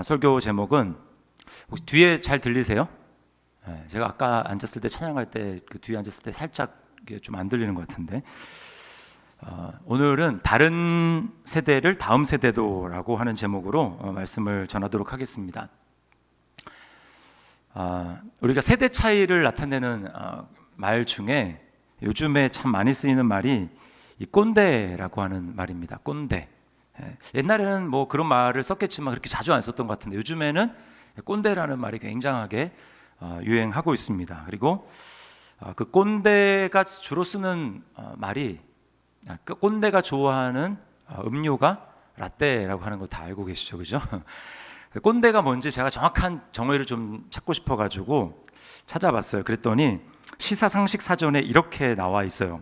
설교 제목은 혹시 뒤에 잘 들리세요? 제가 아까 앉았을 때 찬양할 때 그 뒤에 앉았을 때 살짝 좀 안 들리는 것 같은데 오늘은 다른 세대를 다음 세대도라고 하는 제목으로 말씀을 전하도록 하겠습니다. 우리가 세대 차이를 나타내는 말 중에 요즘에 참 많이 쓰이는 말이 이 꼰대라고 하는 말입니다. 꼰대. 옛날에는 뭐 그런 말을 썼겠지만 그렇게 자주 안 썼던 것 같은데 요즘에는 꼰대라는 말이 굉장하게 유행하고 있습니다. 그리고 그 꼰대가 주로 쓰는 말이 그 꼰대가 좋아하는 음료가 라떼라고 하는 거 다 알고 계시죠, 그죠? 꼰대가 뭔지 제가 정확한 정의를 좀 찾고 싶어가지고 찾아봤어요. 그랬더니 시사상식 사전에 이렇게 나와 있어요.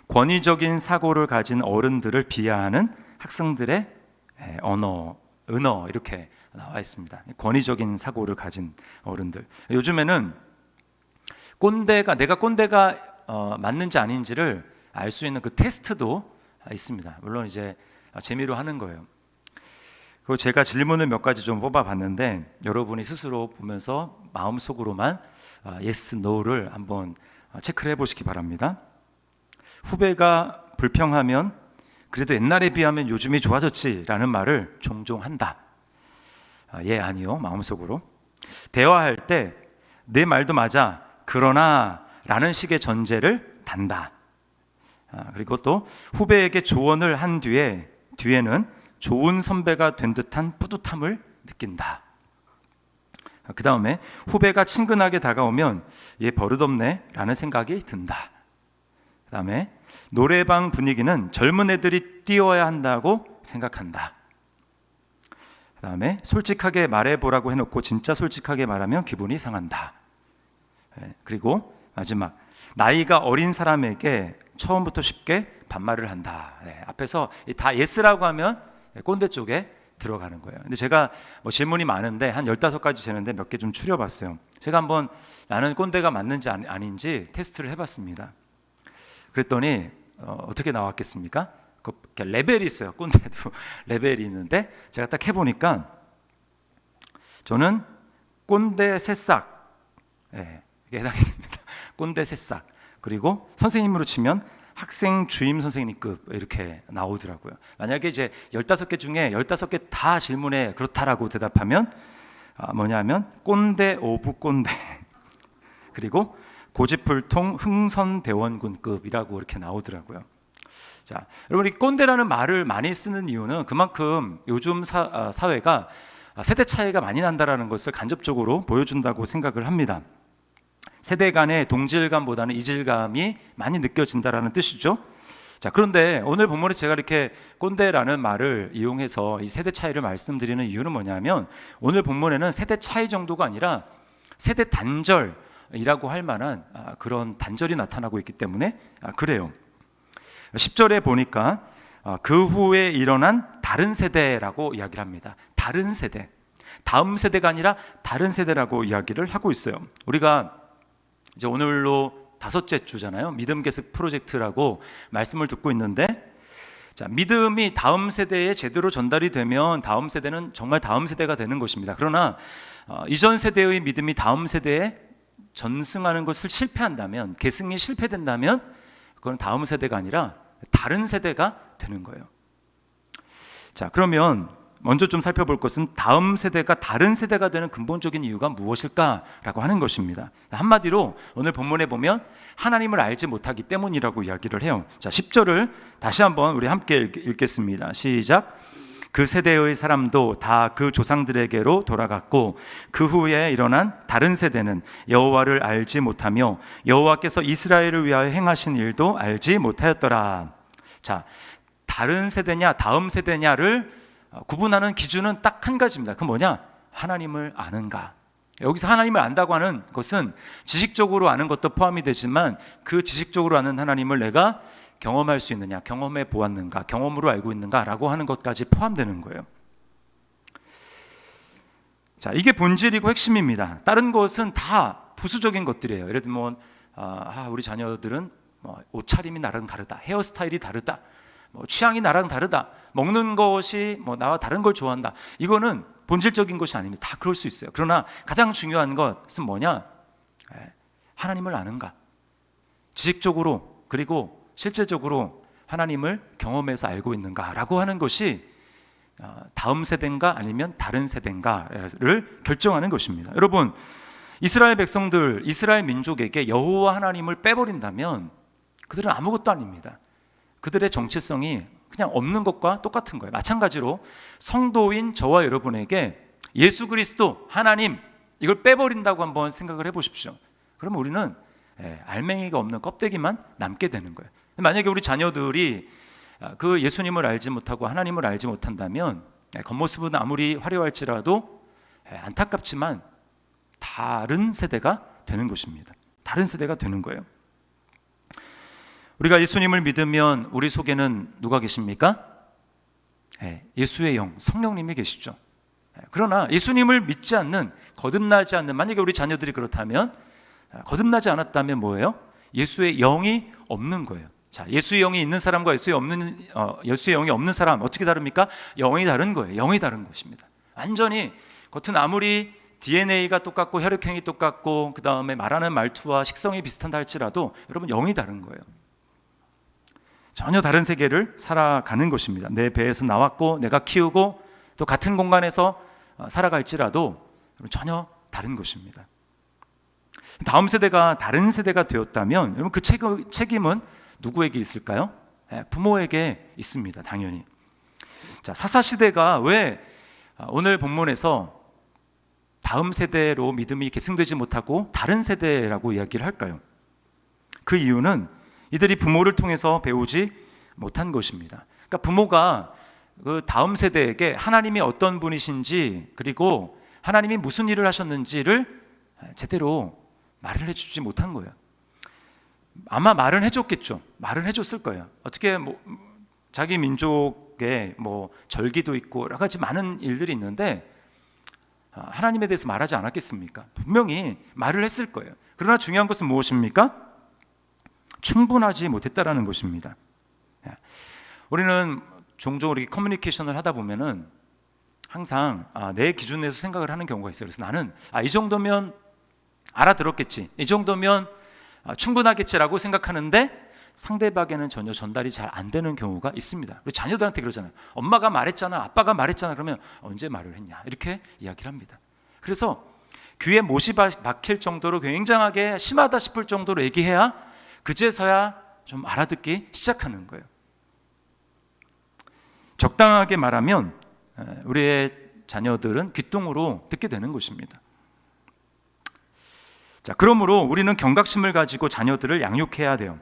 권위적인 사고를 가진 어른들을 비하하는 학생들의 언어 이렇게 나와 있습니다. 권위적인 사고를 가진 어른들. 요즘에는 내가 꼰대가 맞는지 아닌지를 알 수 있는 그 테스트도 있습니다. 물론 이제 재미로 하는 거예요. 그리고 제가 질문을 몇 가지 좀 뽑아봤는데 여러분이 스스로 보면서 마음속으로만 yes, no를 한번 체크를 해보시기 바랍니다. 후배가 불평하면 그래도 옛날에 비하면 요즘이 좋아졌지라는 말을 종종 한다. 예, 아니요, 마음속으로. 대화할 때 내 말도 맞아, 그러나 라는 식의 전제를 단다. 그리고 또 후배에게 조언을 한 뒤에는 좋은 선배가 된 듯한 뿌듯함을 느낀다. 그 다음에 후배가 친근하게 다가오면 얘 버릇없네 라는 생각이 든다. 그 다음에 노래방 분위기는 젊은 애들이 띄워야 한다고 생각한다. 그 다음에 솔직하게 말해보라고 해놓고 진짜 솔직하게 말하면 기분이 상한다. 그리고 마지막, 나이가 어린 사람에게 처음부터 쉽게 반말을 한다. 앞에서 다 예스라고 하면 꼰대 쪽에 들어가는 거예요. 근데 제가 뭐 질문이 많은데 한 15가지 되는데 몇 개 좀 추려봤어요. 제가 한번 나는 꼰대가 맞는지 아닌지 테스트를 해봤습니다. 그랬더니 어떻게 나왔겠습니까? 그 레벨이 있어요. 꼰대도 레벨이 있는데 제가 딱 해보니까 저는 꼰대 새싹, 이게 해당이 됩니다. 꼰대 새싹. 그리고 선생님으로 치면 학생 주임 선생님급 이렇게 나오더라고요. 만약에 이제 15개 중에 15개 다 질문에 그렇다라고 대답하면 뭐냐면 꼰대 오브 꼰대 그리고 고집불통 흥선대원군급이라고 이렇게 나오더라고요. 자, 여러분, 이 꼰대라는 말을 많이 쓰는 이유는 그만큼 요즘 사회가 세대 차이가 많이 난다라는 것을 간접적으로 보여준다고 생각을 합니다. 세대 간의 동질감보다는 이질감이 많이 느껴진다라는 뜻이죠. 자, 그런데 오늘 본문에 제가 이렇게 꼰대라는 말을 이용해서 이 세대 차이를 말씀드리는 이유는 뭐냐면 오늘 본문에는 세대 차이 정도가 아니라 세대 단절이라고 할 만한 그런 단절이 나타나고 있기 때문에 그래요. 10절에 보니까 그 후에 일어난 다른 세대라고 이야기를 합니다. 다른 세대, 다음 세대가 아니라 다른 세대라고 이야기를 하고 있어요. 우리가 이제 오늘로 5째 주잖아요. 믿음 계습 프로젝트라고 말씀을 듣고 있는데, 자, 믿음이 다음 세대에 제대로 전달이 되면 다음 세대는 정말 다음 세대가 되는 것입니다. 그러나 이전 세대의 믿음이 다음 세대에 전승하는 것을 실패한다면, 계승이 실패된다면 그건 다음 세대가 아니라 다른 세대가 되는 거예요. 자, 그러면 먼저 좀 살펴볼 것은 다음 세대가 다른 세대가 되는 근본적인 이유가 무엇일까라고 하는 것입니다. 한마디로 오늘 본문에 보면 하나님을 알지 못하기 때문이라고 이야기를 해요. 자, 10절을 다시 한번 우리 함께 읽겠습니다. 시작. 그 세대의 사람도 다 그 조상들에게로 돌아갔고 그 후에 일어난 다른 세대는 여호와를 알지 못하며 여호와께서 이스라엘을 위하여 행하신 일도 알지 못하였더라. 자, 다른 세대냐 다음 세대냐를 구분하는 기준은 딱 한 가지입니다. 그 뭐냐? 하나님을 아는가. 여기서 하나님을 안다고 하는 것은 지식적으로 아는 것도 포함이 되지만 그 지식적으로 아는 하나님을 내가 경험할 수 있느냐, 경험해 보았는가, 경험으로 알고 있는가라고 하는 것까지 포함되는 거예요. 자, 이게 본질이고 핵심입니다. 다른 것은 다 부수적인 것들이에요. 예를 들면 우리 자녀들은 옷차림이 나랑 다르다, 헤어스타일이 다르다, 취향이 나랑 다르다, 먹는 것이 나와 다른 걸 좋아한다. 이거는 본질적인 것이 아닙니다. 다 그럴 수 있어요. 그러나 가장 중요한 것은 뭐냐? 하나님을 아는가? 지식적으로 그리고 실제적으로 하나님을 경험해서 알고 있는가라고 하는 것이 다음 세대인가 아니면 다른 세대인가를 결정하는 것입니다. 여러분, 이스라엘 백성들, 이스라엘 민족에게 여호와 하나님을 빼버린다면 그들은 아무것도 아닙니다. 그들의 정체성이 그냥 없는 것과 똑같은 거예요. 마찬가지로 성도인 저와 여러분에게 예수 그리스도 하나님 이걸 빼버린다고 한번 생각을 해보십시오. 그러면 우리는 알맹이가 없는 껍데기만 남게 되는 거예요. 만약에 우리 자녀들이 그 예수님을 알지 못하고 하나님을 알지 못한다면 겉모습은 아무리 화려할지라도 안타깝지만 다른 세대가 되는 것입니다. 다른 세대가 되는 거예요. 우리가 예수님을 믿으면 우리 속에는 누가 계십니까? 예수의 영, 성령님이 계시죠. 그러나 예수님을 믿지 않는, 거듭나지 않는, 만약에 우리 자녀들이 그렇다면, 거듭나지 않았다면 뭐예요? 예수의 영이 없는 거예요. 자, 예수의 영이 있는 사람과 예수의 영이 없는 사람 어떻게 다릅니까? 영이 다른 거예요. 영이 다른 것입니다. 완전히 겉은 아무리 DNA가 똑같고 혈액형이 똑같고 그 다음에 말하는 말투와 식성이 비슷한다 할지라도 여러분 영이 다른 거예요. 전혀 다른 세계를 살아가는 것입니다. 내 배에서 나왔고 내가 키우고 또 같은 공간에서 살아갈지라도 전혀 다른 것입니다. 다음 세대가 다른 세대가 되었다면 여러분 그 책임은 누구에게 있을까요? 부모에게 있습니다. 당연히. 자, 사사시대가 왜 오늘 본문에서 다음 세대로 믿음이 계승되지 못하고 다른 세대라고 이야기를 할까요? 그 이유는 이들이 부모를 통해서 배우지 못한 것입니다. 그러니까 부모가 그 다음 세대에게 하나님이 어떤 분이신지 그리고 하나님이 무슨 일을 하셨는지를 제대로 말을 해주지 못한 거예요. 아마 말은 해줬겠죠. 말은 해줬을 거예요. 어떻게 자기 민족에 절기도 있고 여러 가지 많은 일들이 있는데 하나님에 대해서 말하지 않았겠습니까? 분명히 말을 했을 거예요. 그러나 중요한 것은 무엇입니까? 충분하지 못했다라는 것입니다. 우리는 종종 이렇게 커뮤니케이션을 하다 보면은 항상 내 기준에서 생각을 하는 경우가 있어요. 그래서 나는 이 정도면 알아들었겠지, 이 정도면 충분하겠지라고 생각하는데 상대방에는 전혀 전달이 잘 안 되는 경우가 있습니다. 우리 자녀들한테 그러잖아요. 엄마가 말했잖아, 아빠가 말했잖아. 그러면 언제 말을 했냐 이렇게 이야기를 합니다. 그래서 귀에 못이 박힐 정도로 굉장하게 심하다 싶을 정도로 얘기해야 그제서야 좀 알아듣기 시작하는 거예요. 적당하게 말하면 우리의 자녀들은 귀뚱으로 듣게 되는 것입니다. 자, 그러므로 우리는 경각심을 가지고 자녀들을 양육해야 돼요.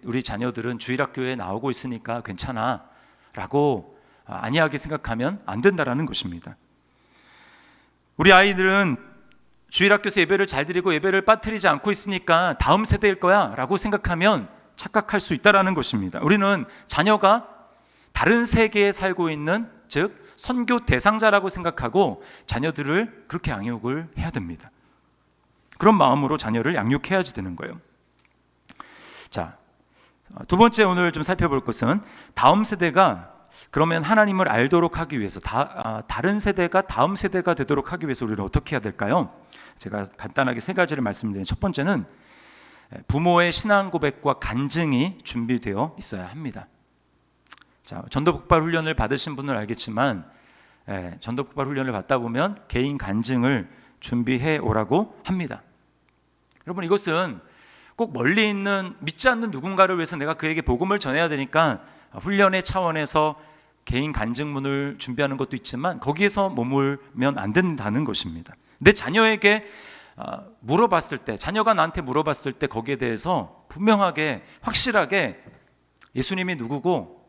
우리 자녀들은 주일학교에 나오고 있으니까 괜찮아 라고 안이하게 생각하면 안 된다라는 것입니다. 우리 아이들은 주일학교에서 예배를 잘 드리고 예배를 빠뜨리지 않고 있으니까 다음 세대일 거야 라고 생각하면 착각할 수 있다라는 것입니다. 우리는 자녀가 다른 세계에 살고 있는, 즉 선교 대상자라고 생각하고 자녀들을 그렇게 양육을 해야 됩니다. 그런 마음으로 자녀를 양육해야지 되는 거예요. 자, 두 번째 오늘 좀 살펴볼 것은 다음 세대가 그러면 하나님을 알도록 하기 위해서 다른 세대가 다음 세대가 되도록 하기 위해서 우리는 어떻게 해야 될까요? 제가 간단하게 세 가지를 말씀드리는 첫 번째는 부모의 신앙 고백과 간증이 준비되어 있어야 합니다. 자, 전도폭발 훈련을 받으신 분은 알겠지만 전도폭발 훈련을 받다 보면 개인 간증을 준비해 오라고 합니다. 여러분, 이것은 꼭 멀리 있는 믿지 않는 누군가를 위해서 내가 그에게 복음을 전해야 되니까 훈련의 차원에서 개인 간증문을 준비하는 것도 있지만 거기에서 머물면 안 된다는 것입니다. 내 자녀에게 물어봤을 때, 자녀가 나한테 물어봤을 때 거기에 대해서 분명하게 확실하게 예수님이 누구고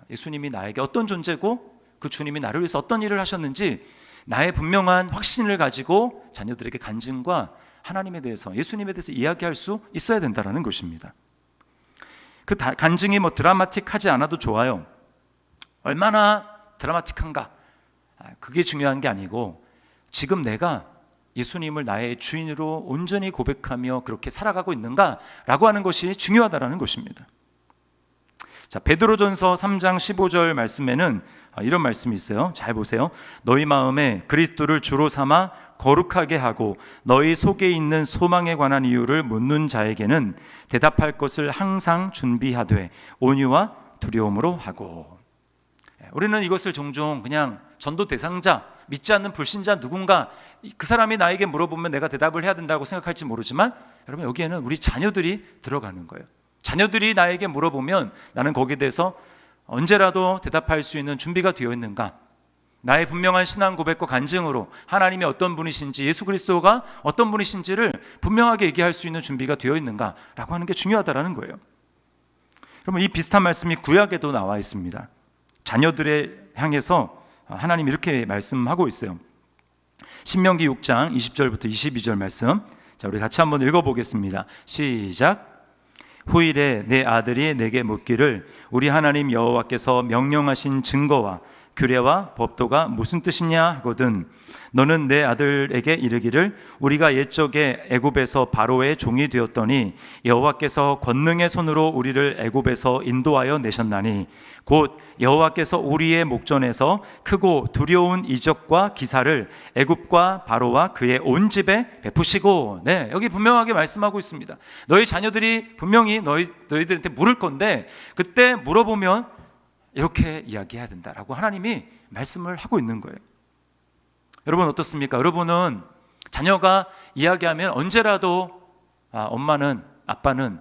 예수님이 나에게 어떤 존재고 그 주님이 나를 위해서 어떤 일을 하셨는지 나의 분명한 확신을 가지고 자녀들에게 간증과 하나님에 대해서, 예수님에 대해서 이야기할 수 있어야 된다는 것입니다. 그 간증이 드라마틱하지 않아도 좋아요. 얼마나 드라마틱한가, 그게 중요한 게 아니고 지금 내가 예수님을 나의 주인으로 온전히 고백하며 그렇게 살아가고 있는가라고 하는 것이 중요하다는 것입니다. 자, 베드로전서 3장 15절 말씀에는 이런 말씀이 있어요. 잘 보세요. 너희 마음에 그리스도를 주로 삼아 거룩하게 하고 너희 속에 있는 소망에 관한 이유를 묻는 자에게는 대답할 것을 항상 준비하되 온유와 두려움으로 하고. 우리는 이것을 종종 그냥 전도 대상자, 믿지 않는 불신자 누군가 그 사람이 나에게 물어보면 내가 대답을 해야 된다고 생각할지 모르지만 여러분, 여기에는 우리 자녀들이 들어가는 거예요. 자녀들이 나에게 물어보면 나는 거기에 대해서 언제라도 대답할 수 있는 준비가 되어 있는가? 나의 분명한 신앙 고백과 간증으로 하나님이 어떤 분이신지, 예수 그리스도가 어떤 분이신지를 분명하게 얘기할 수 있는 준비가 되어 있는가라고 하는 게 중요하다라는 거예요. 그러면 이 비슷한 말씀이 구약에도 나와 있습니다. 자녀들에 향해서 하나님이 이렇게 말씀하고 있어요. 신명기 6장 20절부터 22절 말씀, 자, 우리 같이 한번 읽어보겠습니다. 시작. 후일에 내 아들이 내게 묻기를 우리 하나님 여호와께서 명령하신 증거와 규례와 법도가 무슨 뜻이냐 하거든 너는 내 아들에게 이르기를 우리가 옛적에 애굽에서 바로의 종이 되었더니 여호와께서 권능의 손으로 우리를 애굽에서 인도하여 내셨나니 곧 여호와께서 우리의 목전에서 크고 두려운 이적과 기사를 애굽과 바로와 그의 온 집에 베푸시고. 네, 여기 분명하게 말씀하고 있습니다. 너희 자녀들이 분명히 너희들한테 물을 건데 그때 물어보면 이렇게 이야기해야 된다라고 하나님이 말씀을 하고 있는 거예요. 여러분 어떻습니까? 여러분은 자녀가 이야기하면 언제라도 엄마는, 아빠는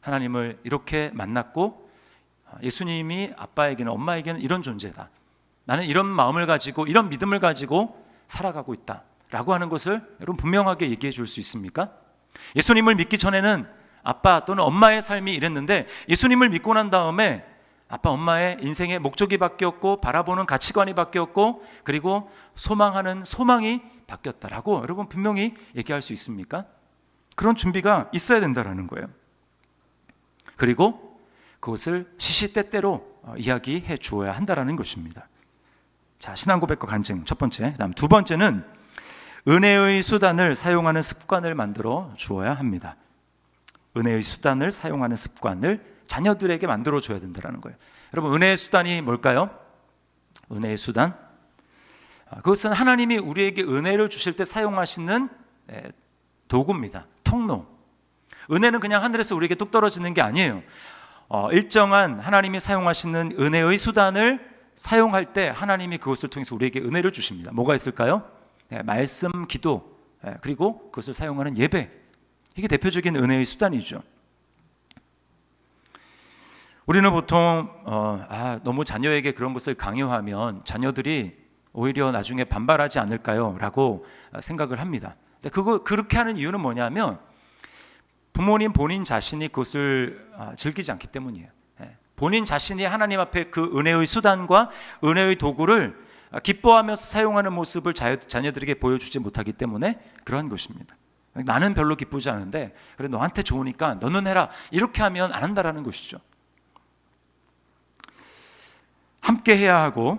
하나님을 이렇게 만났고 예수님이 아빠에게는, 엄마에게는 이런 존재다, 나는 이런 마음을 가지고 이런 믿음을 가지고 살아가고 있다 라고 하는 것을 여러분 분명하게 얘기해 줄 수 있습니까? 예수님을 믿기 전에는 아빠 또는 엄마의 삶이 이랬는데 예수님을 믿고 난 다음에 아빠 엄마의 인생의 목적이 바뀌었고 바라보는 가치관이 바뀌었고 그리고 소망하는 소망이 바뀌었다라고 여러분 분명히 얘기할 수 있습니까? 그런 준비가 있어야 된다라는 거예요. 그리고 그것을 시시때때로 이야기해 주어야 한다라는 것입니다. 자, 신앙 고백과 간증 첫 번째. 그다음 두 번째는 은혜의 수단을 사용하는 습관을 만들어 주어야 합니다. 은혜의 수단을 사용하는 습관을 자녀들에게 만들어 줘야 된다는 거예요. 여러분, 은혜의 수단이 뭘까요? 은혜의 수단, 그것은 하나님이 우리에게 은혜를 주실 때 사용하시는 도구입니다. 통로. 은혜는 그냥 하늘에서 우리에게 뚝 떨어지는 게 아니에요. 일정한 하나님이 사용하시는 은혜의 수단을 사용할 때 하나님이 그것을 통해서 우리에게 은혜를 주십니다. 뭐가 있을까요? 말씀, 기도, 그리고 그것을 사용하는 예배. 이게 대표적인 은혜의 수단이죠. 우리는 보통 너무 자녀에게 그런 것을 강요하면 자녀들이 오히려 나중에 반발하지 않을까요? 라고 생각을 합니다. 근데 그렇게 하는 이유는 뭐냐면 부모님 본인 자신이 그것을 즐기지 않기 때문이에요. 본인 자신이 하나님 앞에 그 은혜의 수단과 은혜의 도구를 기뻐하면서 사용하는 모습을 자녀들에게 보여주지 못하기 때문에 그러한 것입니다. 나는 별로 기쁘지 않은데 그래 너한테 좋으니까 너는 해라, 이렇게 하면 안 한다라는 것이죠. 함께 해야 하고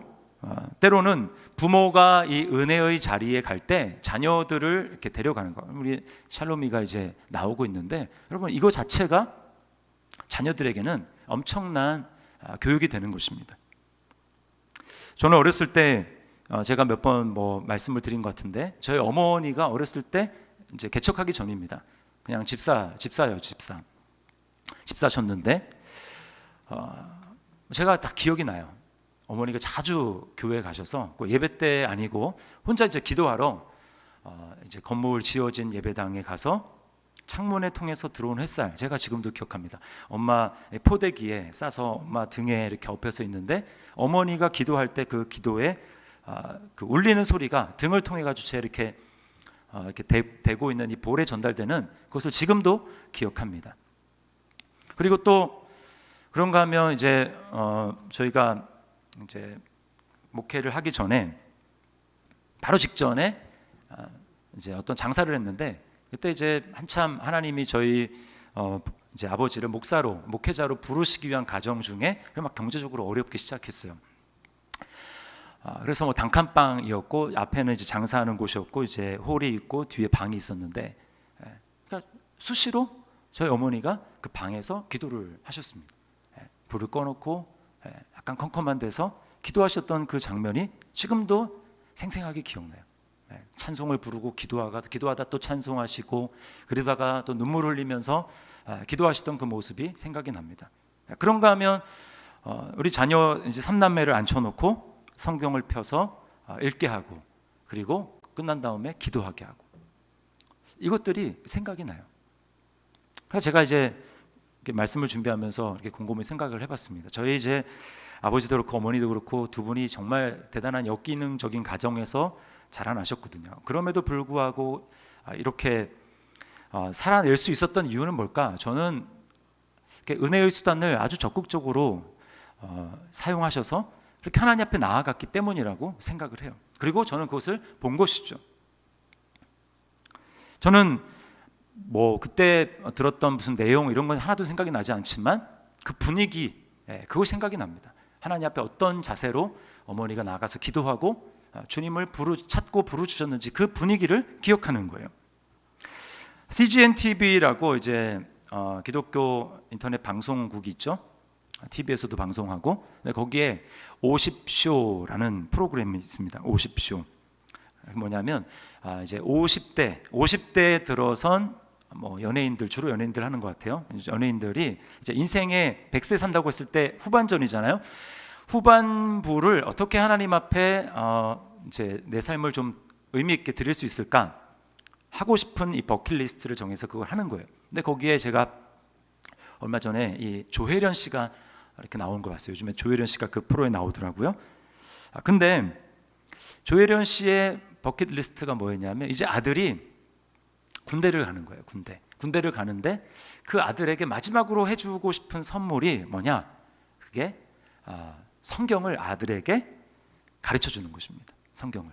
때로는 부모가 이 은혜의 자리에 갈 때 자녀들을 이렇게 데려가는 거. 우리 샬롬이가 이제 나오고 있는데 여러분 이거 자체가 자녀들에게는 엄청난 교육이 되는 것입니다. 저는 어렸을 때 제가 몇 번 말씀을 드린 것 같은데 저희 어머니가 어렸을 때 이제 개척하기 전입니다. 그냥 집사셨는데 제가 다 기억이 나요. 어머니가 자주 교회에 가셔서 예배 때 아니고 혼자 이제 기도하러 이제 건물 지어진 예배당에 가서 창문에 통해서 들어온 햇살, 제가 지금도 기억합니다. 엄마 포대기에 싸서 엄마 등에 이렇게 엎여서 있는데 어머니가 기도할 때 그 기도에 그 울리는 소리가 등을 통해 가지고 이렇게 대고 있는 이 볼에 전달되는 그것을 지금도 기억합니다. 그리고 또 그런가 하면 이제 저희가 이제 목회를 하기 전에 바로 직전에 이제 어떤 장사를 했는데 그때 이제 한참 하나님이 저희 이제 아버지를 목회자로 부르시기 위한 과정 중에 막 경제적으로 어렵게 시작했어요. 그래서 단칸방이었고 앞에는 이제 장사하는 곳이었고 이제 홀이 있고 뒤에 방이 있었는데 그러니까 수시로 저희 어머니가 그 방에서 기도를 하셨습니다. 불을 꺼놓고 약간 컴컴한 데서 기도하셨던 그 장면이 지금도 생생하게 기억나요. 찬송을 부르고 기도하다 또 찬송하시고, 그러다가 또 눈물 흘리면서 기도하시던 그 모습이 생각이 납니다. 그런가 하면 우리 자녀 이제 3남매를 앉혀놓고 성경을 펴서 읽게 하고, 그리고 끝난 다음에 기도하게 하고, 이것들이 생각이 나요. 그래서 제가 이제 말씀을 준비하면서 이렇게 곰곰이 생각을 해봤습니다. 저희 이제 아버지도 그렇고 어머니도 그렇고 두 분이 정말 대단한 역기능적인 가정에서 자라나셨거든요. 그럼에도 불구하고 이렇게 살아낼 수 있었던 이유는 뭘까? 저는 은혜의 수단을 아주 적극적으로 사용하셔서 그렇게 하나님 앞에 나아갔기 때문이라고 생각을 해요. 그리고 저는 그것을 본 것이죠. 저는 뭐 그때 들었던 무슨 내용 이런 건 하나도 생각이 나지 않지만 그 분위기, 그거 생각이 납니다. 하나님 앞에 어떤 자세로 어머니가 나가서 기도하고 주님을 찾고 부르주셨는지 그 분위기를 기억하는 거예요. CGN TV라고 이제 기독교 인터넷 방송국이 있죠. TV에서도 방송하고, 거기에 50쇼라는 프로그램이 있습니다. 50쇼. 뭐냐면 이제 50대에 들어선 뭐 연예인들, 주로 연예인들 하는 것 같아요. 연예인들이 이제 인생에 100세 산다고 했을 때 후반전이잖아요. 후반부를 어떻게 하나님 앞에 이제 내 삶을 좀 의미 있게 드릴 수 있을까 하고 싶은 이 버킷리스트를 정해서 그걸 하는 거예요. 근데 거기에 제가 얼마 전에 이 조혜련 씨가 이렇게 나온 거 봤어요. 요즘에 조혜련 씨가 그 프로에 나오더라고요. 근데 조혜련 씨의 버킷리스트가 뭐였냐면 이제 아들이 군대를 가는 거예요. 군대를 가는데 그 아들에게 마지막으로 해주고 싶은 선물이 뭐냐? 그게 성경을 아들에게 가르쳐 주는 것입니다. 성경을.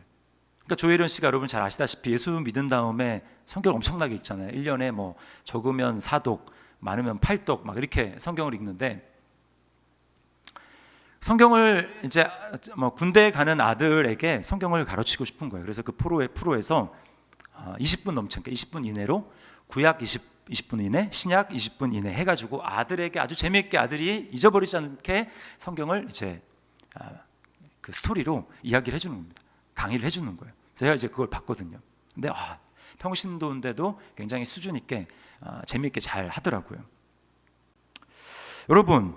그러니까 조혜련 씨가 여러분 잘 아시다시피 예수 믿은 다음에 성경 엄청나게 읽잖아요. 1년에 뭐 적으면 4독, 많으면 8독 막 이렇게 성경을 읽는데, 성경을 이제 뭐 군대에 가는 아들에게 성경을 가르치고 싶은 거예요. 그래서 그 프로에서 20분 넘게, 20분 이내로 구약 20분 이내, 신약 20분 이내 해가지고 아들에게 아주 재미있게 아들이 잊어버리지 않게 성경을 이제 그 스토리로 이야기를 해주는 겁니다. 강의를 해주는 거예요. 제가 이제 그걸 봤거든요. 근데 평신도인데도 굉장히 수준 있게 재미있게 잘 하더라고요. 여러분,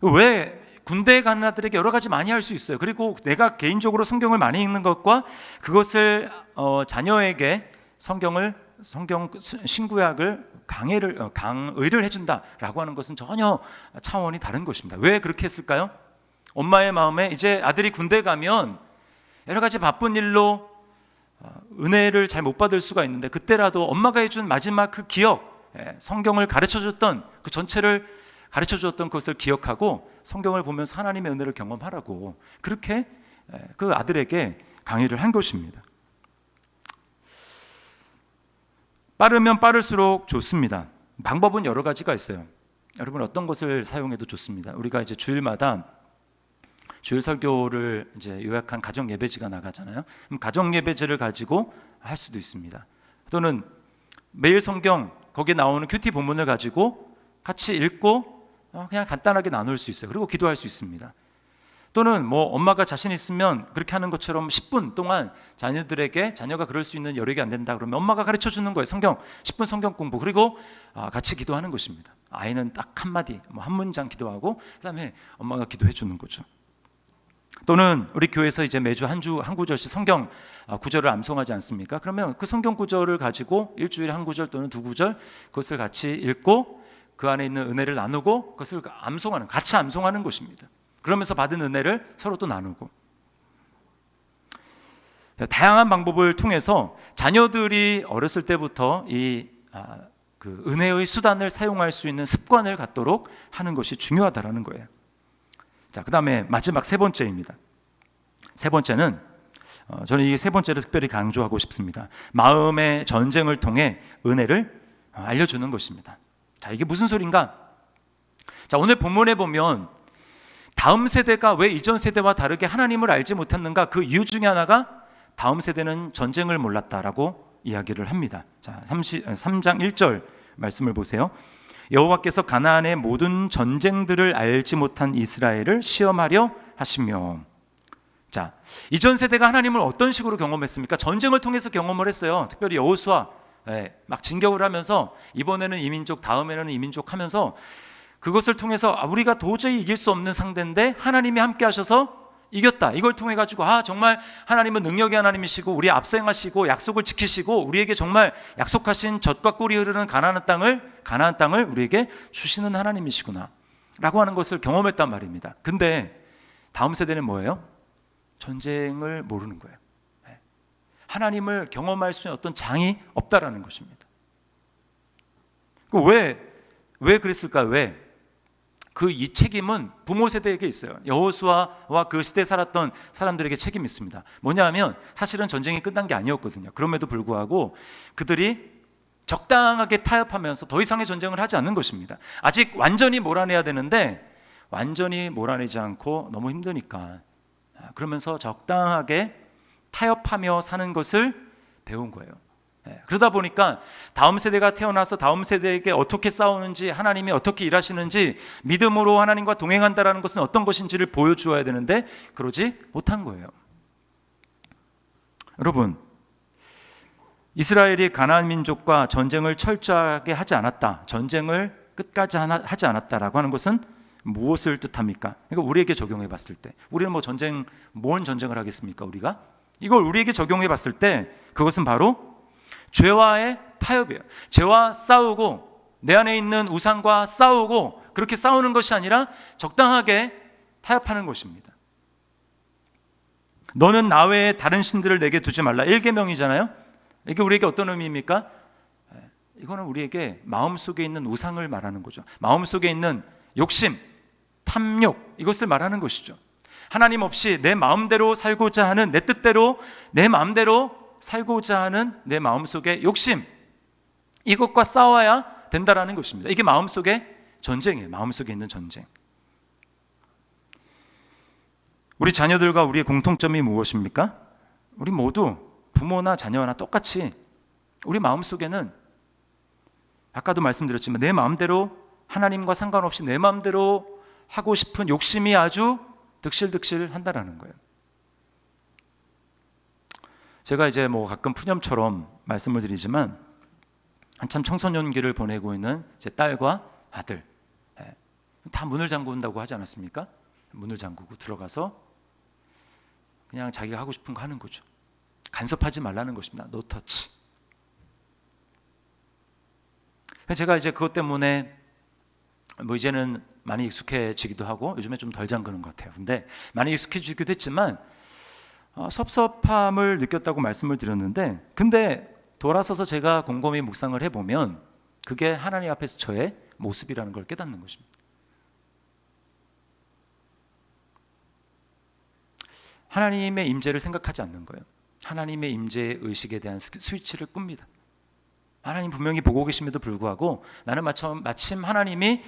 왜 군대에 가는 아들에게 여러 가지 많이 할 수 있어요. 그리고 내가 개인적으로 성경을 많이 읽는 것과 그것을 자녀에게 성경 신구약을 강의를 해준다라고 하는 것은 전혀 차원이 다른 것입니다. 왜 그렇게 했을까요? 엄마의 마음에 이제 아들이 군대 가면 여러 가지 바쁜 일로 은혜를 잘 못 받을 수가 있는데, 그때라도 엄마가 해준 마지막 그 기억, 성경을 가르쳐줬던 그 전체를 가르쳐줬던 것을 기억하고 성경을 보면서 하나님의 은혜를 경험하라고 그렇게 그 아들에게 강의를 한 것입니다. 빠르면 빠를수록 좋습니다. 방법은 여러 가지가 있어요. 여러분 어떤 것을 사용해도 좋습니다. 우리가 이제 주일마다 주일 설교를 이제 요약한 가정 예배지가 나가잖아요. 그럼 가정 예배지를 가지고 할 수도 있습니다. 또는 매일 성경 거기에 나오는 큐티 본문을 가지고 같이 읽고 그냥 간단하게 나눌 수 있어요. 그리고 기도할 수 있습니다. 또는 뭐 엄마가 자신 있으면 그렇게 하는 것처럼 10분 동안 자녀가 그럴 수 있는 여력이 안 된다 그러면 엄마가 가르쳐 주는 거예요. 10분 성경 공부, 그리고 같이 기도하는 것입니다. 아이는 딱 한마디, 한 문장 기도하고 그다음에 엄마가 기도해 주는 거죠. 또는 우리 교회에서 이제 매주 한 구절씩 성경 구절을 암송하지 않습니까? 그러면 그 성경 구절을 가지고 일주일에 한 구절 또는 두 구절 그것을 같이 읽고 그 안에 있는 은혜를 나누고 그것을 같이 암송하는 것입니다. 그러면서 받은 은혜를 서로 또 나누고, 다양한 방법을 통해서 자녀들이 어렸을 때부터 그 은혜의 수단을 사용할 수 있는 습관을 갖도록 하는 것이 중요하다라는 거예요. 자, 그다음에 마지막 세 번째입니다. 세 번째는 저는 이 세 번째를 특별히 강조하고 싶습니다. 마음의 전쟁을 통해 은혜를 알려주는 것입니다. 자, 이게 무슨 소린가? 자, 오늘 본문에 보면 다음 세대가 왜 이전 세대와 다르게 하나님을 알지 못했는가? 그 이유 중에 하나가 다음 세대는 전쟁을 몰랐다라고 이야기를 합니다. 자, 3장 1절 말씀을 보세요. 여호와께서 가나안의 모든 전쟁들을 알지 못한 이스라엘을 시험하려 하시며. 자, 이전 세대가 하나님을 어떤 식으로 경험했습니까? 전쟁을 통해서 경험을 했어요. 특별히 여호수아 막 진격을 하면서 이번에는 이민족, 다음에는 이민족 하면서 그것을 통해서 우리가 도저히 이길 수 없는 상대인데 하나님이 함께 하셔서 이겼다. 이걸 통해 가지고 정말 하나님은 능력의 하나님이시고 우리 앞서 행하시고 약속을 지키시고 우리에게 정말 약속하신 젖과 꿀이 흐르는 가나안 땅을 우리에게 주시는 하나님이시구나 라고 하는 것을 경험했단 말입니다. 근데 다음 세대는 뭐예요? 전쟁을 모르는 거예요. 하나님을 경험할 수 있는 어떤 장이 없다라는 것입니다. 왜 그랬을까요? 왜? 이 책임은 부모 세대에게 있어요. 여호수아와 그 시대에 살았던 사람들에게 책임이 있습니다. 뭐냐면 사실은 전쟁이 끝난 게 아니었거든요. 그럼에도 불구하고 그들이 적당하게 타협하면서 더 이상의 전쟁을 하지 않는 것입니다. 아직 완전히 몰아내야 되는데 완전히 몰아내지 않고 너무 힘드니까 그러면서 적당하게 타협하며 사는 것을 배운 거예요. 그러다 보니까 다음 세대가 태어나서 다음 세대에게 어떻게 싸우는지, 하나님이 어떻게 일하시는지, 믿음으로 하나님과 동행한다라는 것은 어떤 것인지를 보여주어야 되는데 그러지 못한 거예요. 여러분, 이스라엘이 가나안 민족과 전쟁을 철저하게 하지 않았다, 전쟁을 끝까지 하지 않았다라고 하는 것은 무엇을 뜻합니까? 그러니까 우리에게 적용해 봤을 때, 우리는 뭔 전쟁을 하겠습니까? 이걸 우리에게 적용해 봤을 때 그것은 바로 죄와의 타협이에요. 죄와 싸우고 내 안에 있는 우상과 싸우고 그렇게 싸우는 것이 아니라 적당하게 타협하는 것입니다. 너는 나 외에 다른 신들을 내게 두지 말라. 1계명이잖아요. 이게 우리에게 어떤 의미입니까? 이거는 우리에게 마음속에 있는 우상을 말하는 거죠. 마음속에 있는 욕심, 탐욕, 이것을 말하는 것이죠. 하나님 없이 내 마음대로 살고자 하는, 내 뜻대로 내 마음대로 살고자 하는 내 마음속의 욕심, 이것과 싸워야 된다라는 것입니다. 이게 마음속의 전쟁이에요. 마음속에 있는 전쟁. 우리 자녀들과 우리의 공통점이 무엇입니까? 우리 모두 부모나 자녀나 똑같이 우리 마음속에는 아까도 말씀드렸지만 내 마음대로, 하나님과 상관없이 내 마음대로 하고 싶은 욕심이 아주 득실득실 한다라는 거예요. 제가 이제 가끔 푸념처럼 말씀을 드리지만 한참 청소년기를 보내고 있는 제 딸과 아들, 다 문을 잠근다고 하지 않았습니까? 문을 잠그고 들어가서 그냥 자기가 하고 싶은 거 하는 거죠. 간섭하지 말라는 것입니다. 노 터치. 제가 이제 그것 때문에 이제는 많이 익숙해지기도 하고 요즘에 좀 덜 잠그는 것 같아요. 근데 많이 익숙해지기도 했지만 섭섭함을 느꼈다고 말씀을 드렸는데, 근데 돌아서서 제가 곰곰이 묵상을 해보면 그게 하나님 앞에서 저의 모습이라는 걸 깨닫는 것입니다. 하나님의 임재를 생각하지 않는 거예요. 하나님의 임재의 의식에 대한 스위치를 끕니다. 하나님 분명히 보고 계심에도 불구하고 나는 마침 하나님이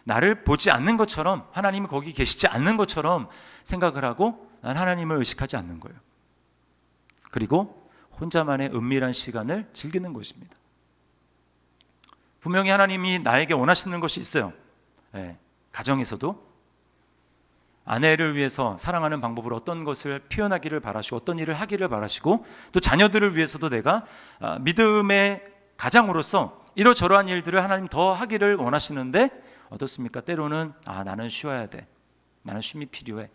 나를 보지 않는 것처럼, 하나님이 거기 계시지 않는 것처럼 생각을 하고 난 하나님을 의식하지 않는 거예요. 그리고 혼자만의 은밀한 시간을 즐기는 것입니다. 분명히 하나님이 나에게 원하시는 것이 있어요. 가정에서도 아내를 위해서 사랑하는 방법으로 어떤 것을 표현하기를 바라시고 어떤 일을 하기를 바라시고, 또 자녀들을 위해서도 내가 믿음의 가장으로서 이러저러한 일들을 하나님 더 하기를 원하시는데 어떻습니까? 때로는 나는 쉬어야 돼, 나는 쉼이 필요해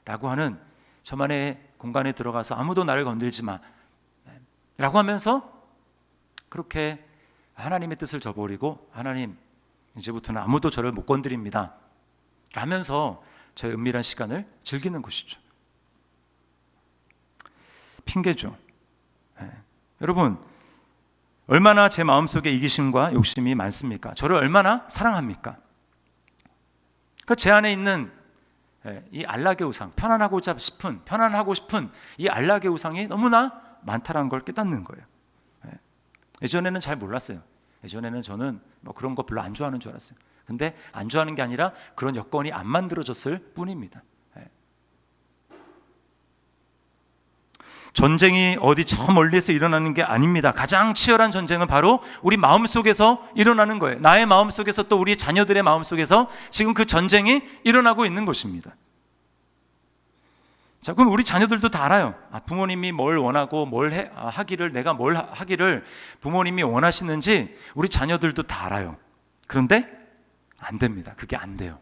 라고 하는 저만의 공간에 들어가서 아무도 나를 건들지 마 라고 하면서 그렇게 하나님의 뜻을 저버리고, 하나님 이제부터는 아무도 저를 못 건드립니다 라면서 저의 은밀한 시간을 즐기는 것이죠. 핑계죠. 여러분, 얼마나 제 마음속에 이기심과 욕심이 많습니까? 저를 얼마나 사랑합니까? 제 안에 있는 이 안락의 우상, 편안하고 싶은 이 안락의 우상이 너무나 많다는 걸 깨닫는 거예요. 예전에는 잘 몰랐어요. 예전에는 저는 그런 거 별로 안 좋아하는 줄 알았어요. 근데 안 좋아하는 게 아니라 그런 여건이 안 만들어졌을 뿐입니다. 전쟁이 어디 저 멀리에서 일어나는 게 아닙니다. 가장 치열한 전쟁은 바로 우리 마음속에서 일어나는 거예요. 나의 마음속에서, 또 우리 자녀들의 마음속에서 지금 그 전쟁이 일어나고 있는 것입니다. 자, 그럼 우리 자녀들도 다 알아요. 부모님이 뭘 원하고 하기를, 내가 뭘 하기를 부모님이 원하시는지 우리 자녀들도 다 알아요. 그런데 안 됩니다. 그게 안 돼요.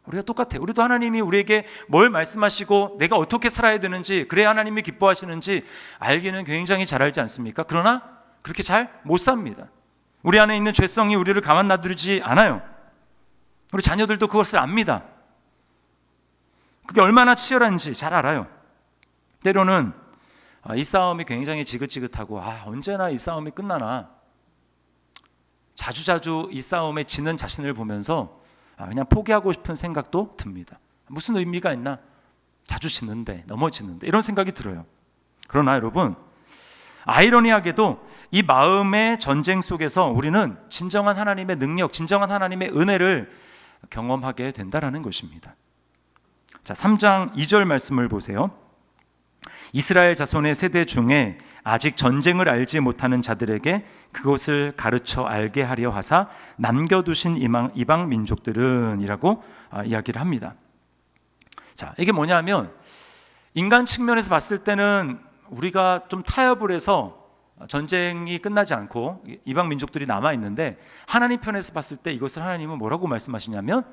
우리가 똑같아요. 우리도 하나님이 우리에게 뭘 말씀하시고 내가 어떻게 살아야 되는지, 그래야 하나님이 기뻐하시는지 알기는 굉장히 잘 알지 않습니까? 그러나 그렇게 잘 못 삽니다. 우리 안에 있는 죄성이 우리를 가만 놔두지 않아요. 우리 자녀들도 그것을 압니다. 그게 얼마나 치열한지 잘 알아요. 때로는 이 싸움이 굉장히 지긋지긋하고 언제나 이 싸움이 끝나나, 자주자주 이 싸움에 지는 자신을 보면서 그냥 포기하고 싶은 생각도 듭니다. 무슨 의미가 있나? 자주 지는데, 넘어지는데, 이런 생각이 들어요. 그러나 여러분, 아이러니하게도 이 마음의 전쟁 속에서 우리는 진정한 하나님의 능력, 진정한 하나님의 은혜를 경험하게 된다라는 것입니다. 자, 3장 2절 말씀을 보세요. 이스라엘 자손의 세대 중에 아직 전쟁을 알지 못하는 자들에게 그것을 가르쳐 알게 하려 하사 남겨두신 이방 민족들은 이라고 이야기를 합니다. 자, 이게 뭐냐면, 인간 측면에서 봤을 때는 우리가 좀 타협을 해서 전쟁이 끝나지 않고 이방 민족들이 남아있는데, 하나님 편에서 봤을 때 이것을 하나님은 뭐라고 말씀하시냐면,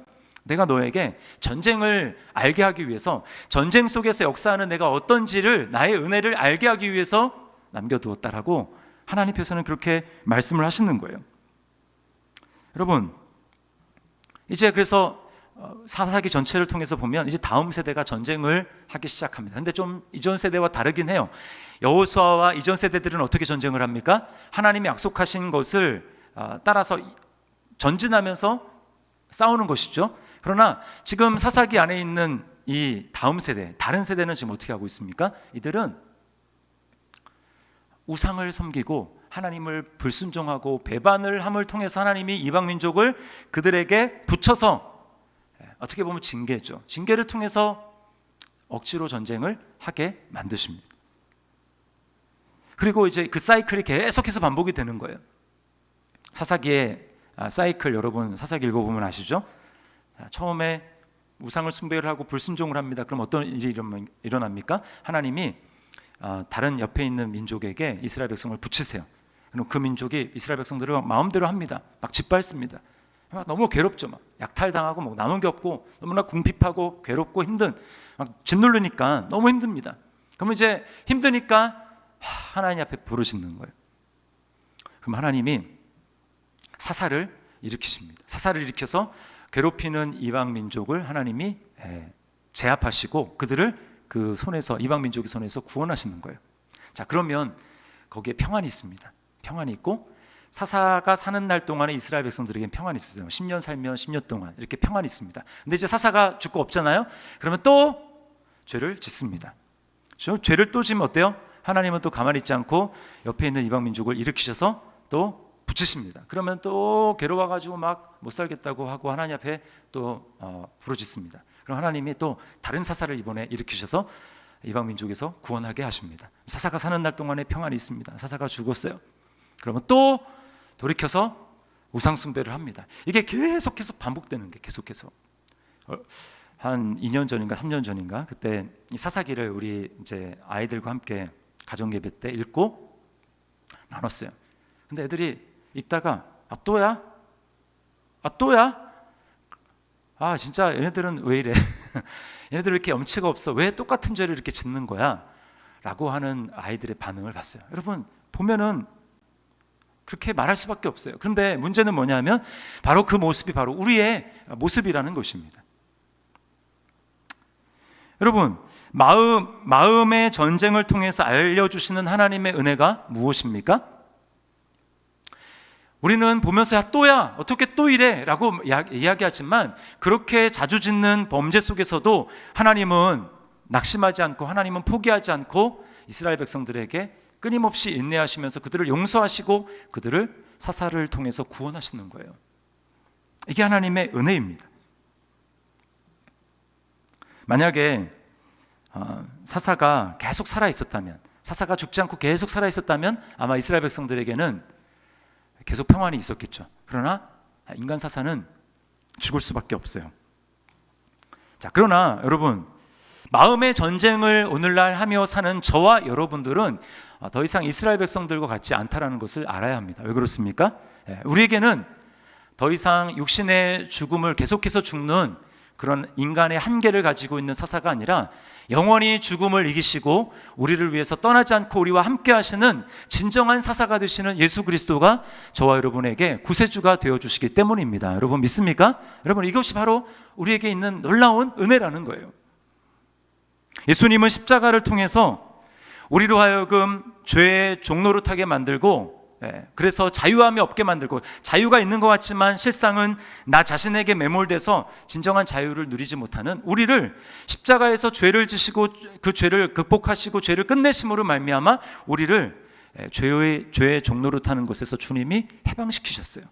내가 너에게 전쟁을 알게 하기 위해서, 전쟁 속에서 역사하는 내가 어떤지를, 나의 은혜를 알게 하기 위해서 남겨두었다라고 하나님께서는 그렇게 말씀을 하시는 거예요. 여러분, 이제 그래서 사사기 전체를 통해서 보면 이제 다음 세대가 전쟁을 하기 시작합니다. 근데 좀 이전 세대와 다르긴 해요. 여호수아와 이전 세대들은 어떻게 전쟁을 합니까? 하나님이 약속하신 것을 따라서 전진하면서 싸우는 것이죠. 그러나 지금 사사기 안에 있는 이 다음 세대, 다른 세대는 지금 어떻게 하고 있습니까? 이들은 우상을 섬기고 하나님을 불순종하고 배반을 함을 통해서 하나님이 이방 민족을 그들에게 붙여서, 어떻게 보면 징계죠. 징계를 통해서 억지로 전쟁을 하게 만드십니다. 그리고 이제 그 사이클이 계속해서 반복이 되는 거예요. 사사기의 사이클, 여러분 사사기 읽어보면 아시죠? 처음에 우상을 숭배를 하고 불순종을 합니다. 그럼 어떤 일이 일어납니까? 하나님이 다른 옆에 있는 민족에게 이스라엘 백성을 붙이세요. 그럼 그 민족이 이스라엘 백성들을 마음대로 합니다. 막 짓밟습니다. 너무 괴롭죠. 막 약탈당하고 막 남은 게 없고 너무나 궁핍하고 괴롭고 힘든, 막 짓누르니까 너무 힘듭니다. 그러면 이제 힘드니까 하나님 앞에 부르짖는 거예요. 그럼 하나님이 사사를 일으키십니다. 사사를 일으켜서 괴롭히는 이방 민족을 하나님이 제압하시고 그들을 그 손에서, 이방 민족의 손에서 구원하시는 거예요. 자, 그러면 거기에 평안이 있습니다. 평안이 있고, 사사가 사는 날 동안에 이스라엘 백성들에게는 평안이 있어요. 10년 살면 10년 동안 이렇게 평안이 있습니다. 근데 이제 사사가 죽고 없잖아요. 그러면 또 죄를 짓습니다. 죄를 또 지면 어때요? 하나님은 또 가만히 있지 않고 옆에 있는 이방 민족을 일으키셔서 또 붙이십니다. 그러면 또 괴로워가지고 막 못 살겠다고 하고 하나님 앞에 또 부르짖습니다. 그럼 하나님이 또 다른 사사를 이번에 일으키셔서 이방 민족에서 구원하게 하십니다. 사사가 사는 날 동안에 평안이 있습니다. 사사가 죽었어요. 그러면 또 돌이켜서 우상 숭배를 합니다. 이게 계속해서 반복되는 게, 계속해서 한 2년 전인가 3년 전인가 그때 이 사사기를 우리 이제 아이들과 함께 가정 예배 때 읽고 나눴어요. 근데 애들이 읽다가 또야? 진짜 얘네들은 왜 이래? 얘네들 왜 이렇게 염치가 없어? 왜 똑같은 죄를 이렇게 짓는 거야? 라고 하는 아이들의 반응을 봤어요. 여러분 보면은 그렇게 말할 수밖에 없어요. 그런데 문제는 뭐냐면 바로 그 모습이 바로 우리의 모습이라는 것입니다. 여러분, 마음의 전쟁을 통해서 알려주시는 하나님의 은혜가 무엇입니까? 우리는 보면서 또야, 어떻게 또 이래? 라고 이야기하지만, 그렇게 자주 짓는 범죄 속에서도 하나님은 낙심하지 않고, 하나님은 포기하지 않고 이스라엘 백성들에게 끊임없이 인내하시면서 그들을 용서하시고 그들을 사사를 통해서 구원하시는 거예요. 이게 하나님의 은혜입니다. 만약에 사사가 계속 살아 있었다면, 사사가 죽지 않고 계속 살아 있었다면 아마 이스라엘 백성들에게는 계속 평안이 있었겠죠. 그러나 인간 사사는 죽을 수밖에 없어요. 자, 그러나 여러분, 마음의 전쟁을 오늘날 하며 사는 저와 여러분들은 더 이상 이스라엘 백성들과 같지 않다라는 것을 알아야 합니다. 왜 그렇습니까? 우리에게는 더 이상 육신의 죽음을 계속해서 죽는 그런 인간의 한계를 가지고 있는 사사가 아니라 영원히 죽음을 이기시고 우리를 위해서 떠나지 않고 우리와 함께 하시는 진정한 사사가 되시는 예수 그리스도가 저와 여러분에게 구세주가 되어주시기 때문입니다. 여러분 믿습니까? 여러분, 이것이 바로 우리에게 있는 놀라운 은혜라는 거예요. 예수님은 십자가를 통해서 우리로 하여금 죄의 종노릇하게 만들고, 그래서 자유함이 없게 만들고, 자유가 있는 것 같지만 실상은 나 자신에게 매몰돼서 진정한 자유를 누리지 못하는 우리를 십자가에서 죄를 지시고 그 죄를 극복하시고 죄를 끝내심으로 말미암아 우리를 죄의 종노릇하는 곳에서 주님이 해방시키셨어요.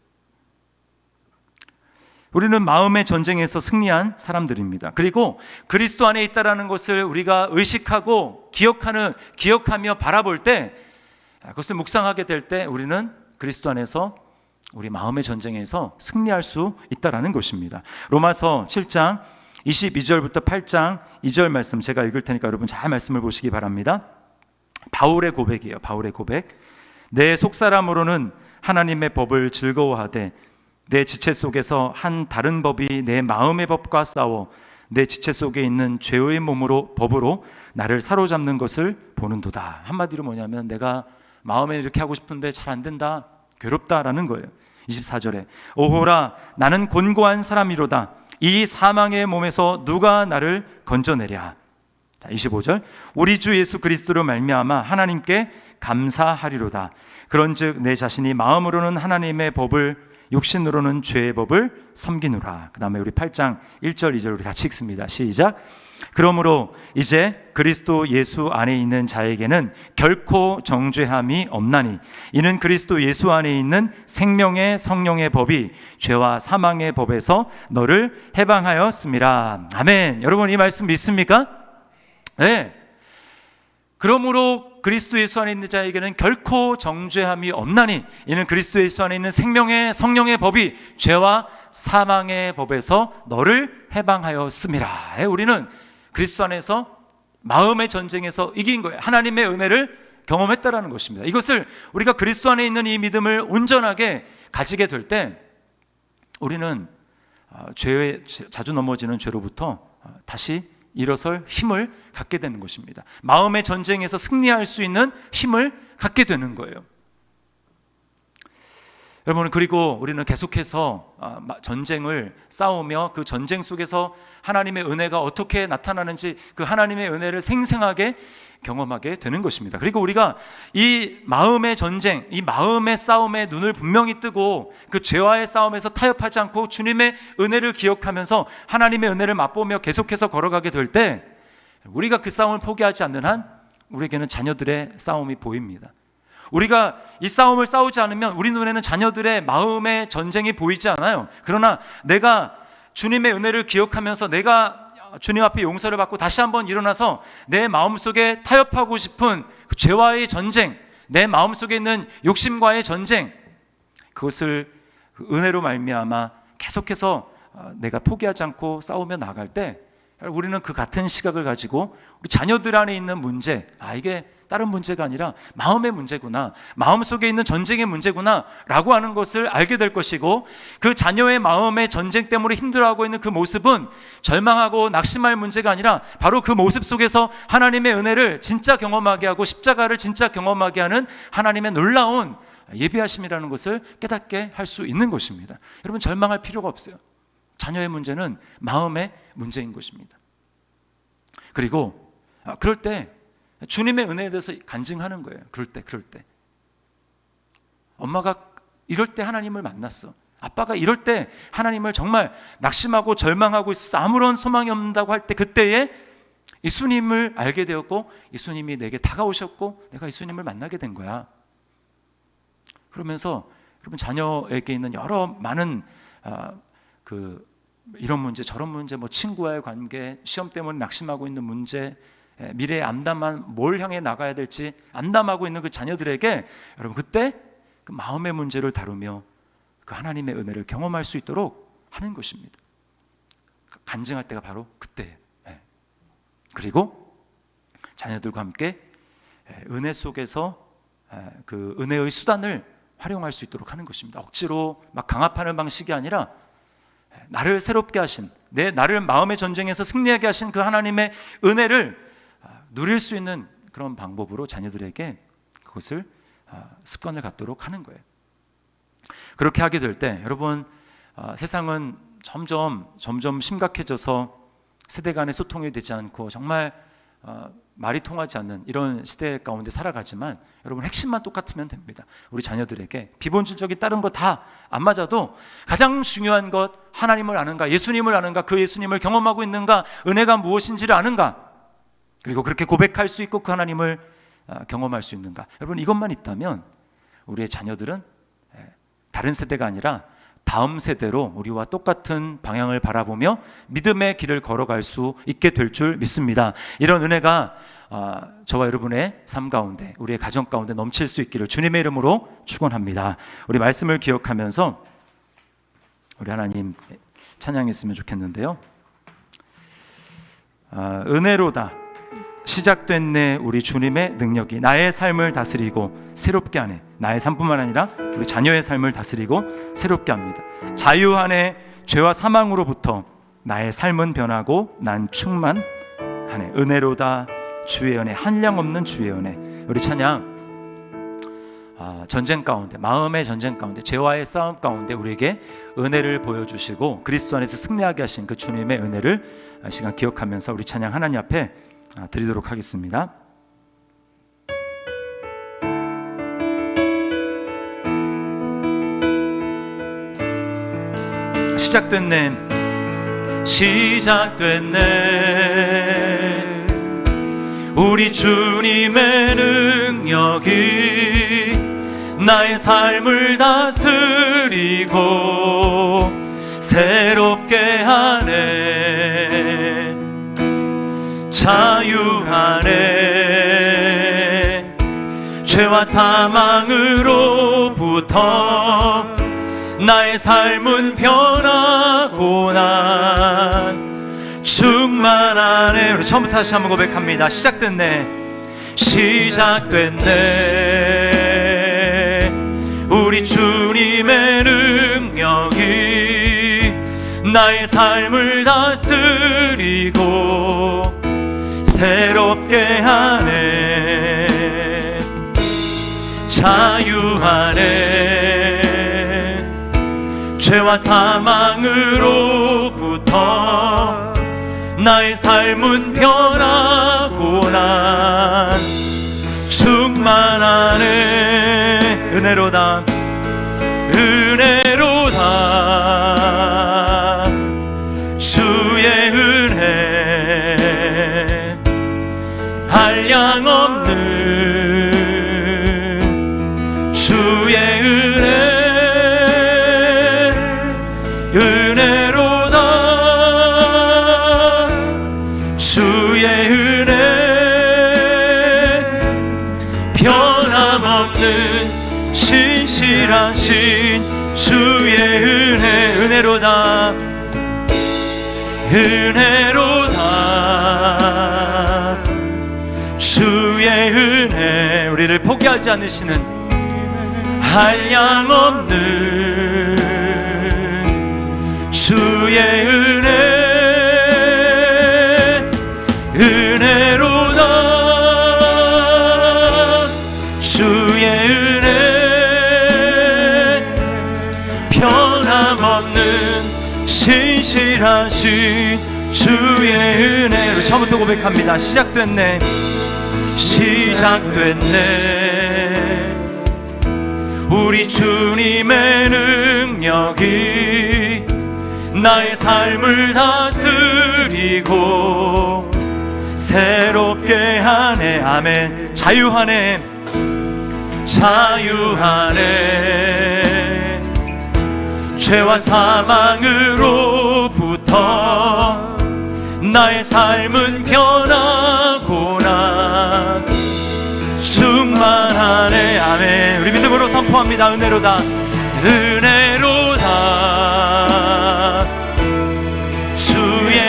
우리는 마음의 전쟁에서 승리한 사람들입니다. 그리고 그리스도 안에 있다라는 것을 우리가 의식하고 기억하며 바라볼 때, 그것을 묵상하게 될 때 우리는 그리스도 안에서 우리 마음의 전쟁에서 승리할 수 있다라는 것입니다. 로마서 7장 22절부터 8장 2절 말씀 제가 읽을 테니까 여러분 잘 말씀을 보시기 바랍니다. 바울의 고백이에요. 바울의 고백. 내 속사람으로는 하나님의 법을 즐거워하되 내 지체 속에서 한 다른 법이 내 마음의 법과 싸워 내 지체 속에 있는 죄의 법으로 나를 사로잡는 것을 보는도다. 한마디로 뭐냐면 내가 마음에 이렇게 하고 싶은데 잘 안 된다, 괴롭다라는 거예요. 24절에 오호라 나는 곤고한 사람이로다. 이 사망의 몸에서 누가 나를 건져내랴. 25절 우리 주 예수 그리스도로 말미암아 하나님께 감사하리로다. 그런즉 내 자신이 마음으로는 하나님의 법을 육신으로는 죄의 법을 섬기노라. 그 다음에 우리 8장 1절 2절 우리 같이 읽습니다. 시작. 그러므로 이제 그리스도 예수 안에 있는 자에게는 결코 정죄함이 없나니 이는 그리스도 예수 안에 있는 생명의 성령의 법이 죄와 사망의 법에서 너를 해방하였음이라. 아멘. 여러분 이 말씀 믿습니까? 네. 그러므로 그리스도 예수 안에 있는 자에게는 결코 정죄함이 없나니 이는 그리스도 예수 안에 있는 생명의 성령의 법이 죄와 사망의 법에서 너를 해방하였음이라. 우리는 그리스도 안에서 마음의 전쟁에서 이긴 거예요. 하나님의 은혜를 경험했다라는 것입니다. 이것을 우리가 그리스도 안에 있는 이 믿음을 온전하게 가지게 될 때 우리는 자주 넘어지는 죄로부터 다시 일어설 힘을 갖게 되는 것입니다. 마음의 전쟁에서 승리할 수 있는 힘을 갖게 되는 거예요. 여러분, 그리고 우리는 계속해서 전쟁을 싸우며 그 전쟁 속에서 하나님의 은혜가 어떻게 나타나는지 그 하나님의 은혜를 생생하게 경험하게 되는 것입니다. 그리고 우리가 이 마음의 전쟁, 이 마음의 싸움에 눈을 분명히 뜨고 그 죄와의 싸움에서 타협하지 않고 주님의 은혜를 기억하면서 하나님의 은혜를 맛보며 계속해서 걸어가게 될 때 우리가 그 싸움을 포기하지 않는 한 우리에게는 자녀들의 싸움이 보입니다. 우리가 이 싸움을 싸우지 않으면 우리 눈에는 자녀들의 마음의 전쟁이 보이지 않아요. 그러나 내가 주님의 은혜를 기억하면서 내가 주님 앞에 용서를 받고 다시 한번 일어나서 내 마음속에 타협하고 싶은 그 죄와의 전쟁, 내 마음속에 있는 욕심과의 전쟁, 그것을 은혜로 말미암아 계속해서 내가 포기하지 않고 싸우며 나갈 때 우리는 그 같은 시각을 가지고 우리 자녀들 안에 있는 문제, 이게 다른 문제가 아니라 마음의 문제구나, 마음속에 있는 전쟁의 문제구나 라고 하는 것을 알게 될 것이고, 그 자녀의 마음의 전쟁 때문에 힘들어하고 있는 그 모습은 절망하고 낙심할 문제가 아니라 바로 그 모습 속에서 하나님의 은혜를 진짜 경험하게 하고 십자가를 진짜 경험하게 하는 하나님의 놀라운 예비하심이라는 것을 깨닫게 할 수 있는 것입니다. 여러분, 절망할 필요가 없어요. 자녀의 문제는 마음의 문제인 것입니다. 그리고 그럴 때 주님의 은혜에 대해서 간증하는 거예요. 그럴 때 엄마가 이럴 때 하나님을 만났어, 아빠가 이럴 때 하나님을 정말 낙심하고 절망하고 있어서 아무런 소망이 없다고 할 때, 그때에 예수님을 알게 되었고 예수님이 내게 다가오셨고 내가 예수님을 만나게 된 거야. 그러면서 여러분, 자녀에게 있는 여러 많은 이런 문제 저런 문제, 친구와의 관계, 시험 때문에 낙심하고 있는 문제, 미래에 암담한 뭘 향해 나가야 될지 암담하고 있는 그 자녀들에게 여러분, 그때 그 마음의 문제를 다루며 그 하나님의 은혜를 경험할 수 있도록 하는 것입니다. 간증할 때가 바로 그때예요. 그리고 자녀들과 함께 은혜 속에서 그 은혜의 수단을 활용할 수 있도록 하는 것입니다. 억지로 막 강압하는 방식이 아니라 나를 새롭게 하신, 나를 마음의 전쟁에서 승리하게 하신 그 하나님의 은혜를 누릴 수 있는 그런 방법으로 자녀들에게 그것을 습관을 갖도록 하는 거예요. 그렇게 하게 될 때 여러분, 세상은 점점 심각해져서 세대 간의 소통이 되지 않고 정말 말이 통하지 않는 이런 시대 가운데 살아가지만 여러분, 핵심만 똑같으면 됩니다. 우리 자녀들에게 비본질적인 다른 거 다 안 맞아도 가장 중요한 것, 하나님을 아는가, 예수님을 아는가, 그 예수님을 경험하고 있는가, 은혜가 무엇인지를 아는가, 그리고 그렇게 고백할 수 있고 그 하나님을 경험할 수 있는가, 여러분 이것만 있다면 우리의 자녀들은 다른 세대가 아니라 다음 세대로 우리와 똑같은 방향을 바라보며 믿음의 길을 걸어갈 수 있게 될 줄 믿습니다. 이런 은혜가 저와 여러분의 삶 가운데, 우리의 가정 가운데 넘칠 수 있기를 주님의 이름으로 축원합니다. 우리 말씀을 기억하면서 우리 하나님 찬양했으면 좋겠는데요. 은혜로다 시작됐네 우리 주님의 능력이 나의 삶을 다스리고 새롭게 하네. 나의 삶뿐만 아니라 우리 자녀의 삶을 다스리고 새롭게 합니다. 자유하네. 죄와 사망으로부터 나의 삶은 변하고 난 충만하네. 은혜로다 주의 은혜, 한량없는 주의 은혜. 우리 찬양 전쟁 가운데, 마음의 전쟁 가운데, 죄와의 싸움 가운데 우리에게 은혜를 보여주시고 그리스도 안에서 승리하게 하신 그 주님의 은혜를 시간 기억하면서 우리 찬양 하나님 앞에 드리도록 하겠습니다. 시작됐네 우리 주님의 능력이 나의 삶을 다스리고 새롭게 하네. 자유하네. 죄와 사망으로부터 나의 삶은 변하고 난 충만하네. 우리 처음부터 다시 한번 고백합니다. 시작됐네 우리 주님의 능력이 나의 삶을 다스리고 새롭게 하네. 자유하네. 죄와 사망으로부터 나의 삶은 변하고 난 충만하네. 은혜로다 주의 은혜 한량없는 주의 은혜로다 주의 은혜 변함없는 신실하신 주의 은혜로다 주의 은혜 우리를 포기하지 않으시는 한량없는 주의 은혜로다 주의 은혜 변함없는 신실하신 주의 은혜로 처음부터 고백합니다. 시작됐네 우리 주님의 능력이 나의 삶을 다스리고 새롭게 하네. 아멘. 자유하네 죄와 사망으로부터 나의 삶은 변하고 난 충만하네. 아멘. 우리 믿음으로 선포합니다. 은혜로다 주의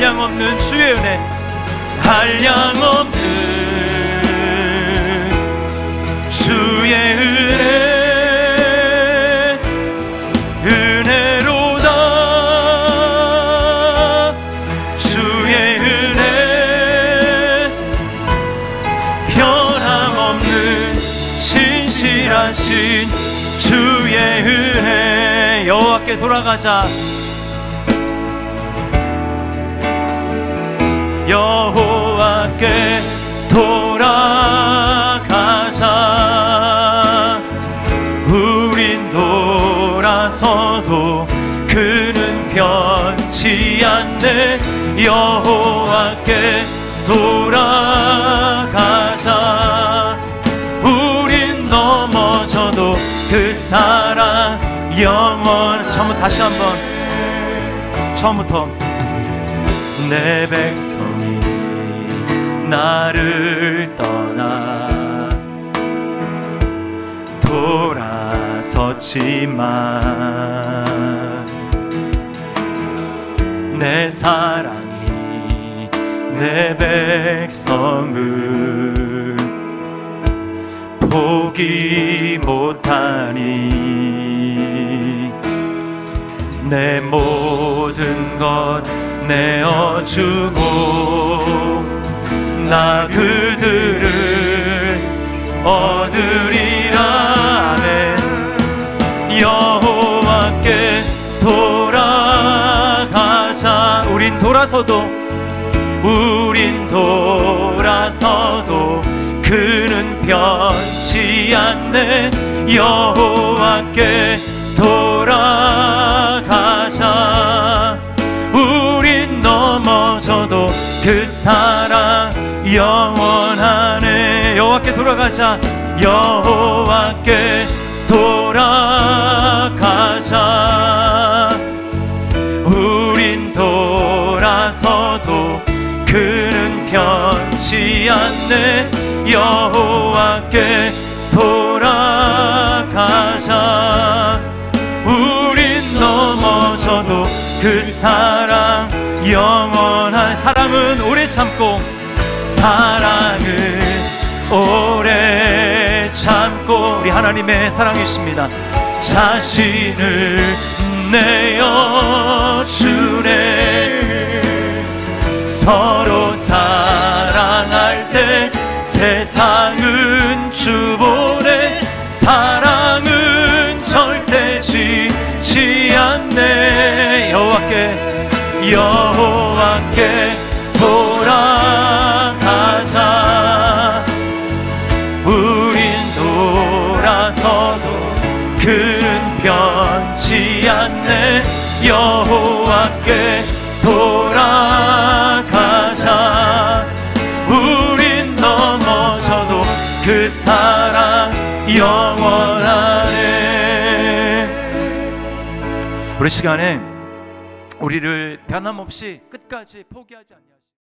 한량없는 주의 은혜, 한량없는 주의 은혜, 은혜로다 주의 은혜, 변함없는 신실하신 주의 은혜. 여호와께 돌아가자, 여호와께 돌아가자. 우린 돌아서도 그는 변치 않네. 여호와께 돌아가자. 우린 넘어져도 그 사랑 영원. 처음부터 다시 한번, 처음부터. 내 백성이 나를 떠나 돌아섰지만 내 사랑이 내 백성을 포기 못하니 내 모든 것 내어주고 나 그들을 얻으리라. 네. 여호와께 돌아가자. 우린 돌아서도 그는 변치 않네. 여호와께 돌아가자. 우린 넘어져도 그 사랑 영원하네. 여호와께 돌아가자. 여호와께 돌아가자. 우린 돌아서도 그는 변치 않네. 여호와께 돌아가자. 우린 넘어져도 그 사랑 영원한. 사랑은 오래 참고, 사랑은 오래 참고. 우리 하나님의 사랑이십니다. 자신을 내어주네. 서로 사랑할 때 세상은 주보네. 사랑은 절대 지지 않네. 여호와께 돌아가자. 우린 돌아서도 그는 변치 않네. 여호와께 돌아가자. 우린 넘어져도 그 사랑 영원하네. 우리 시간에 우리를 변함없이 끝까지 포기하지 않냐.